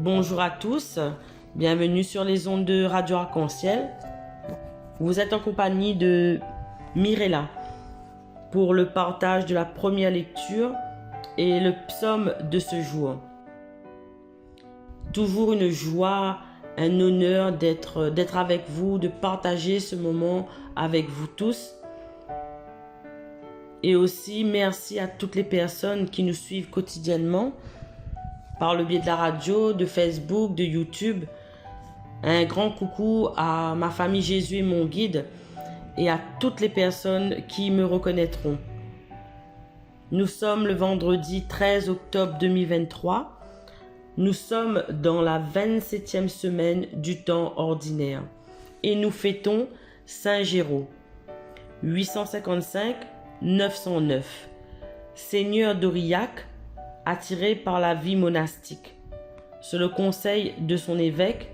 Bonjour à tous, bienvenue sur les ondes de Radio Arc-en-Ciel. Vous êtes en compagnie de Mirella pour le partage de la première lecture et le psaume de ce jour. Toujours une joie, un honneur d'être avec vous, de partager ce moment avec vous tous. Et aussi merci à toutes les personnes qui nous suivent quotidiennement par le biais de la radio, de Facebook, de YouTube. Un grand coucou à ma famille Jésus est mon guide et à toutes les personnes qui me reconnaîtront. Nous sommes le vendredi 13 octobre 2023. Nous sommes dans la 27e semaine du temps ordinaire et nous fêtons Saint Géraud. 855-909. Seigneur d'Aurillac, attiré par la vie monastique. Sur le conseil de son évêque,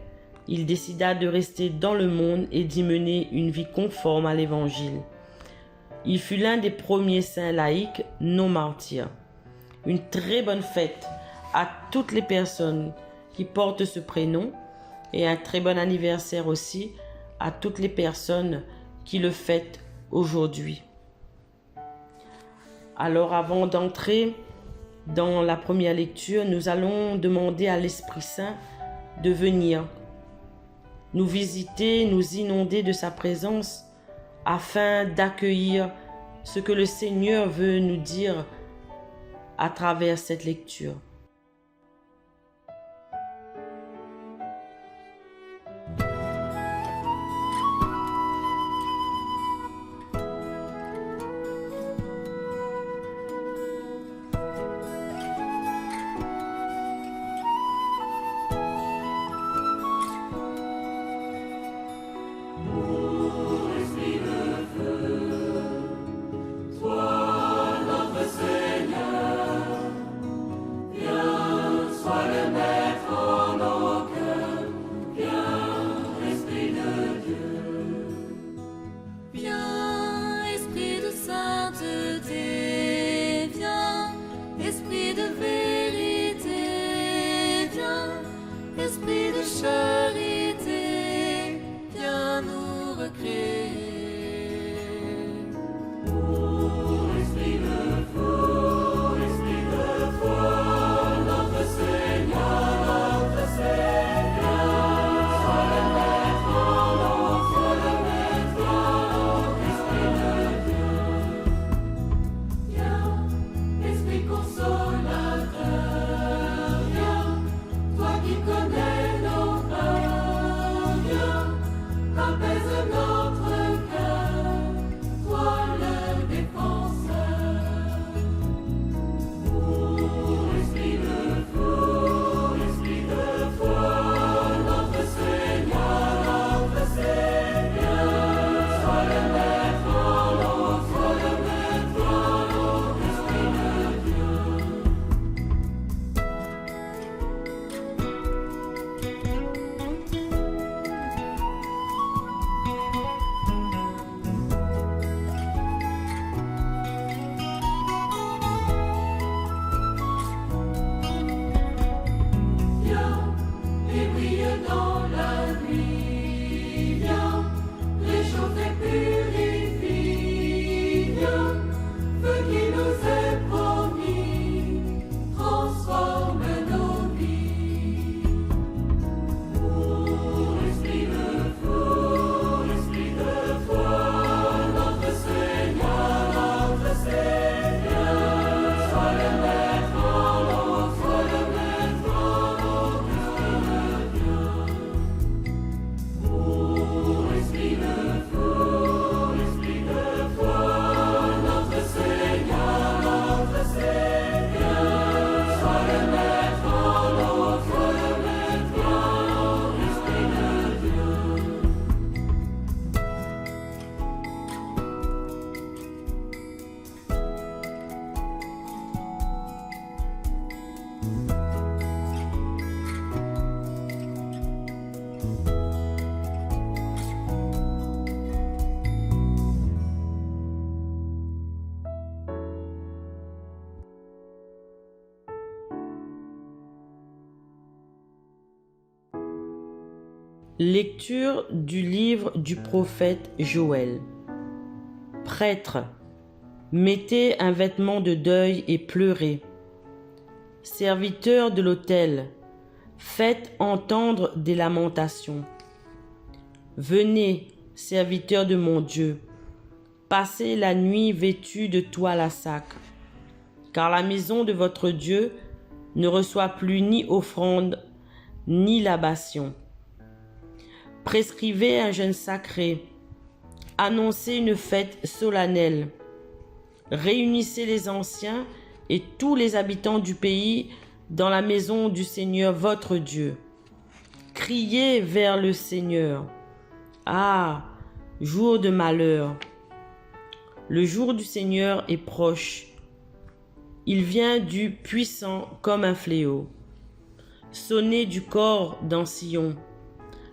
il décida de rester dans le monde et d'y mener une vie conforme à l'Évangile. Il fut l'un des premiers saints laïcs non martyrs. Une très bonne fête à toutes les personnes qui portent ce prénom et un très bon anniversaire aussi à toutes les personnes qui le fêtent aujourd'hui. Alors avant d'entrer dans la première lecture, nous allons demander à l'Esprit Saint de venir nous visiter, nous inonder de sa présence afin d'accueillir ce que le Seigneur veut nous dire à travers cette lecture. Lecture du livre du prophète Joël. Prêtres, mettez un vêtement de deuil et pleurez. Serviteurs de l'autel, faites entendre des lamentations. Venez, serviteurs de mon Dieu, passez la nuit vêtus de toile à sac, car la maison de votre Dieu ne reçoit plus ni offrande ni libation. Prescrivez un jeûne sacré, annoncez une fête solennelle, réunissez les anciens et tous les habitants du pays dans la maison du Seigneur votre Dieu. Criez vers le Seigneur. Ah, jour de malheur! Le jour du Seigneur est proche. Il vient du puissant comme un fléau. Sonnez du cor dans Sion.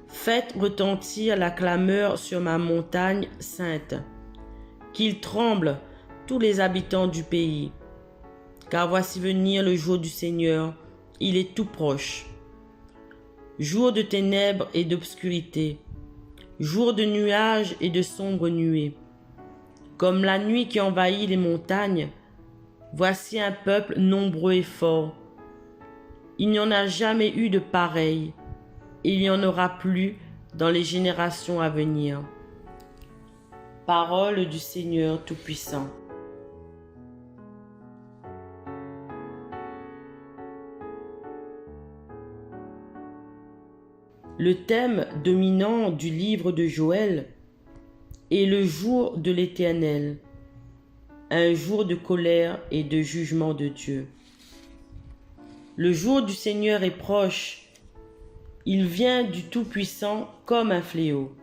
Faites retentir la clameur sur ma montagne sainte. Qu'ils tremblent tous les habitants du pays. Car voici venir le jour du Seigneur, il est tout proche. Jour de ténèbres et d'obscurité, jour de nuages et de sombres nuées. Comme la nuit qui envahit les montagnes, voici un peuple nombreux et fort. Il n'y en a jamais eu de pareil. Il n'y en aura plus dans les générations à venir. Parole du Seigneur Tout-Puissant. Le thème dominant du livre de Joël est le jour de l'Éternel, un jour de colère et de jugement de Dieu. Le jour du Seigneur est proche. Il vient du Tout-Puissant comme un fléau.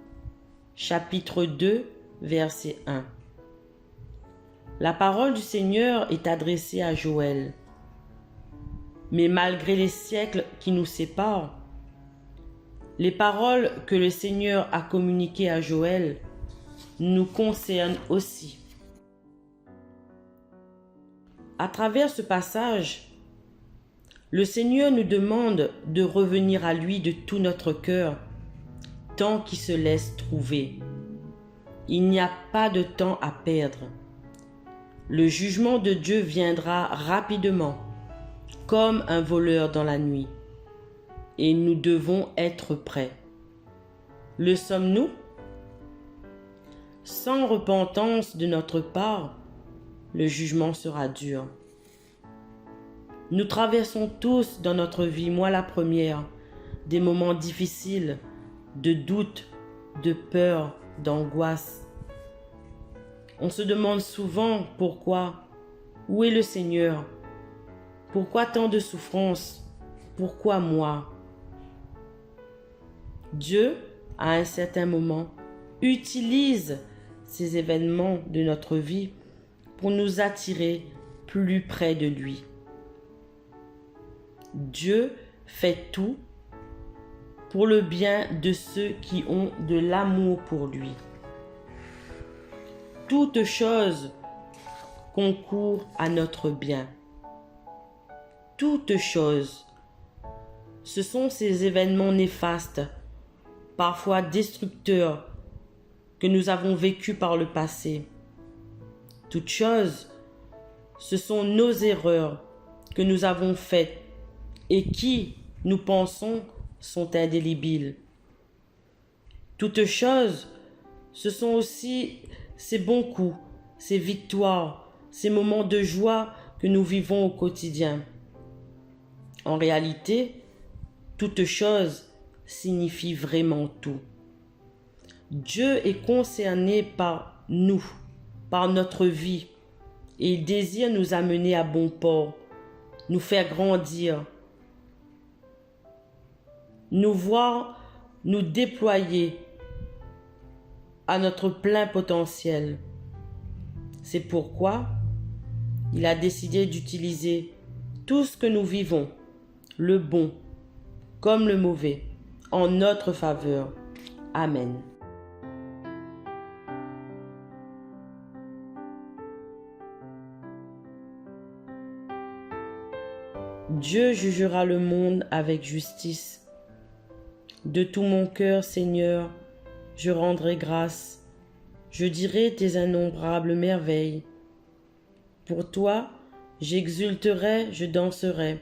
Chapitre 2, verset 1. La parole du Seigneur est adressée à Joël. Mais malgré les siècles qui nous séparent, les paroles que le Seigneur a communiquées à Joël nous concernent aussi. À travers ce passage, le Seigneur nous demande de revenir à lui de tout notre cœur, tant qu'il se laisse trouver. Il n'y a pas de temps à perdre. Le jugement de Dieu viendra rapidement, comme un voleur dans la nuit, et nous devons être prêts. Le sommes-nous? Sans repentance de notre part, le jugement sera dur. Nous traversons tous dans notre vie, moi la première, des moments difficiles, de doute, de peur, d'angoisse. On se demande souvent pourquoi, où est le Seigneur? Pourquoi tant de souffrances? Pourquoi moi? Dieu, à un certain moment, utilise ces événements de notre vie pour nous attirer plus près de lui. Dieu fait tout pour le bien de ceux qui ont de l'amour pour lui. Toute chose concourt à notre bien. Toute chose. Ce sont ces événements néfastes, parfois destructeurs, que nous avons vécus par le passé. Toute chose, ce sont nos erreurs que nous avons faites et qui, nous pensons, sont indélébiles. Toutes choses, ce sont aussi ces bons coups, ces victoires, ces moments de joie que nous vivons au quotidien. En réalité, toute chose signifie vraiment tout. Dieu est concerné par nous, par notre vie, et il désire nous amener à bon port, nous faire grandir, nous voir nous déployer à notre plein potentiel. C'est pourquoi il a décidé d'utiliser tout ce que nous vivons, le bon comme le mauvais, en notre faveur. Amen. Dieu jugera le monde avec justice. De tout mon cœur, Seigneur, je rendrai grâce. Je dirai tes innombrables merveilles. Pour toi, j'exulterai, je danserai.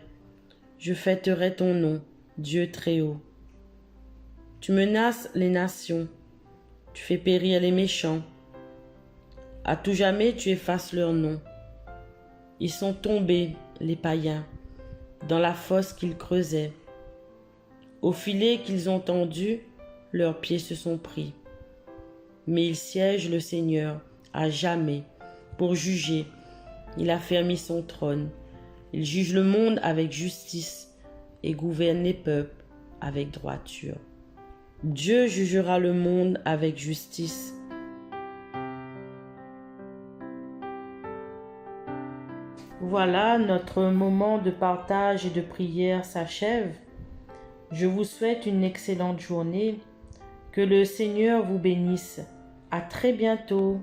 Je fêterai ton nom, Dieu très haut. Tu menaces les nations, tu fais périr les méchants. À tout jamais, tu effaces leur nom. Ils sont tombés, les païens, dans la fosse qu'ils creusaient. Au filet qu'ils ont tendu, leurs pieds se sont pris. Mais il siège le Seigneur à jamais pour juger. Il a fermi son trône. Il juge le monde avec justice et gouverne les peuples avec droiture. Dieu jugera le monde avec justice. Voilà, notre moment de partage et de prière s'achève. Je vous souhaite une excellente journée. Que le Seigneur vous bénisse. À très bientôt.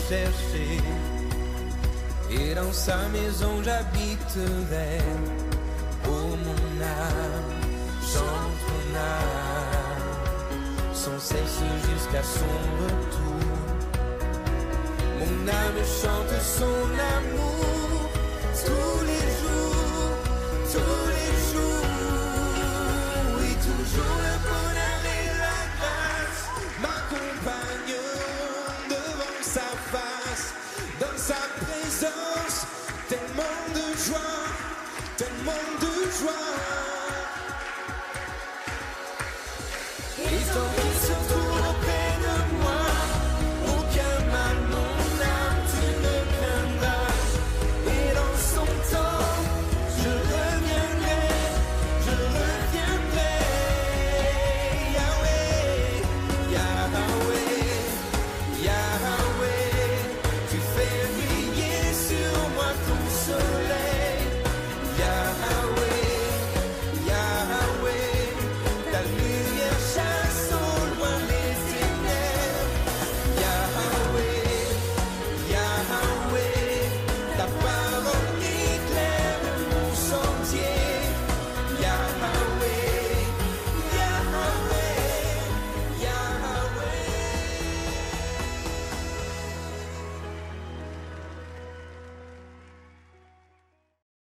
chercher, et dans sa maison j'habiterai. Oh mon âme, chante mon âme, sans cesse jusqu'à son retour. Mon âme chante son amour tous les jours, oui toujours.